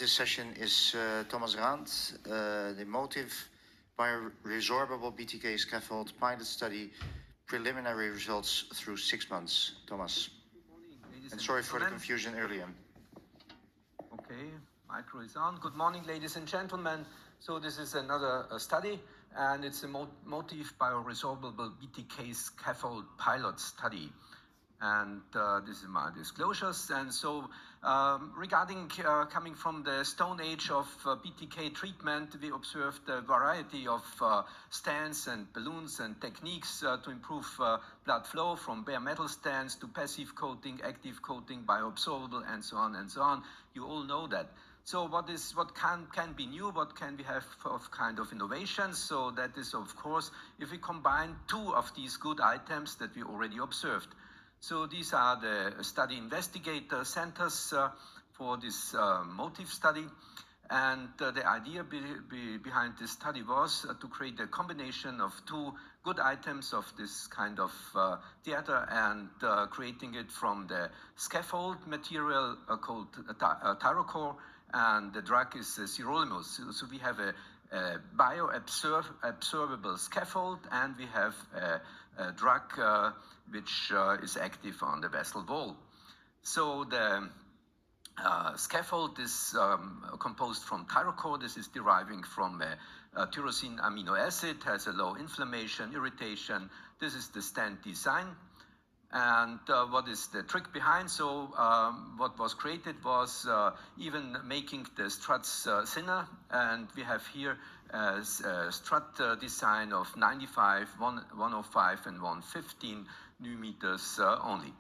This session is Thomas Rand, the MOTIV bioresorbable BTK scaffold pilot study, preliminary results through 6 months. Thomas. And sorry for the confusion earlier. Okay, micro is on. Good morning, ladies and gentlemen. So this is another study, and it's a MOTIV bioresorbable BTK scaffold pilot study. And this is my disclosures. And so regarding coming from the stone age of BTK treatment, we observed a variety of stents and balloons and techniques to improve blood flow, from bare metal stents to passive coating, active coating, bioresorbable, and so on and so on. You all know that. So what can be new? What can we have of kind of innovations? So that is, of course, if we combine two of these good items that we already observed. So these are the study investigator centers for this MOTIV study. And the idea behind this study was to create a combination of two good items of this kind of theater, and creating it from the scaffold material called Tyrocore, and the drug is sirolimus. So we have a bioresorbable scaffold, and we have a drug which is active on the vessel wall. So the scaffold is composed from Tyrocore. This is deriving from a tyrosine amino acid, has a low inflammation, irritation. This is the stent design. And what is the trick behind? So what was created was even making the struts thinner, and we have here a strut design of 95, 105 and 115 millimeters only,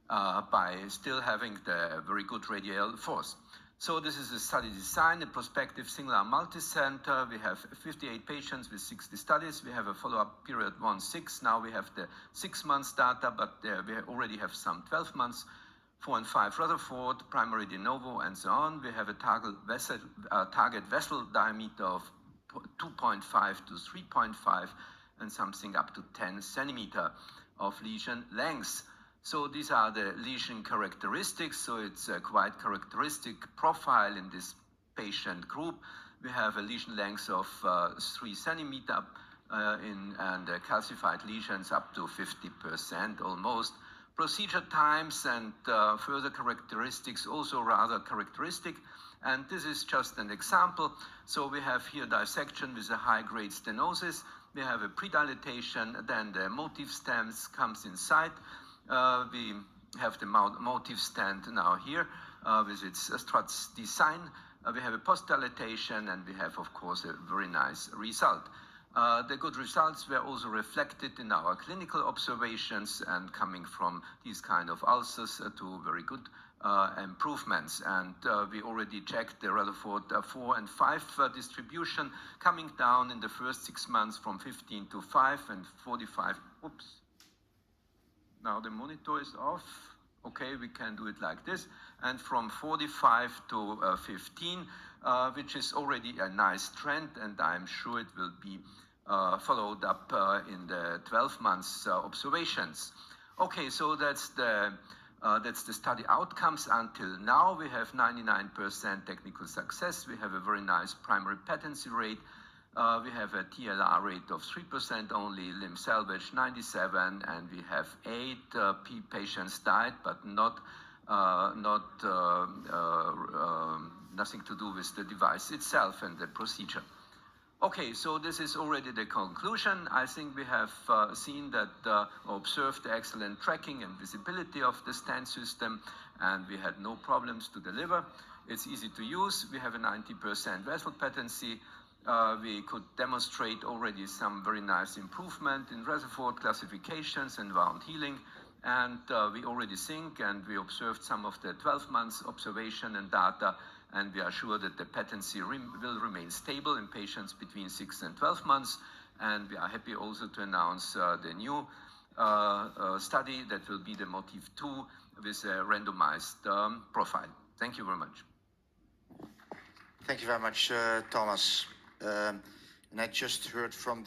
by still having the very good radial force. So this is a study design, a prospective single-arm multi-center. We have 58 patients with 60 studies. We have a follow-up period 1-6. Now we have the 6 months data, but we already have some 12 months, 4 and 5 Rutherford, primary de novo, and so on. We have a target vessel diameter of 2.5 to 3.5 and something up to 10 centimeter of lesion length. So these are the lesion characteristics. So it's a quite characteristic profile in this patient group. We have a lesion length of 3 centimeter and calcified lesions up to 50% almost. Procedure times and further characteristics also rather characteristic. And this is just an example. So we have here dissection with a high-grade stenosis. We have a predilatation, then the MOTIV stems comes inside. We have the MOTIV stand now here with its struts design. We have a post-dilatation, and we have, of course, a very nice result. The good results were also reflected in our clinical observations, and coming from these kind of ulcers to very good improvements. And we already checked the Rutherford 4 and 5 distribution, coming down in the first 6 months from 15 to 5 and 45. Oops. Now the monitor is off. Okay, we can do it like this. And from 45 to 15, which is already a nice trend, and I'm sure it will be followed up in the 12 months observations. Okay, so that's the study outcomes until now. We have 99% technical success. We have a very nice primary patency rate. We have a TLR rate of 3% only, limb salvage 97, and we have 8 patients died, but nothing to do with the device itself and the procedure. Okay, so this is already the conclusion. I think we have seen that, observed the excellent tracking and visibility of the stent system, and we had no problems to deliver. It's easy to use. We have a 90% vessel patency. We could demonstrate already some very nice improvement in Rutherford classifications and wound healing. And we already think, and we observed some of the 12 months observation and data, and we are sure that the patency will remain stable in patients between 6 and 12 months. And we are happy also to announce the new study that will be the MOTIV 2 with a randomized profile. Thank you very much. Thank you very much, Thomas. And I just heard from the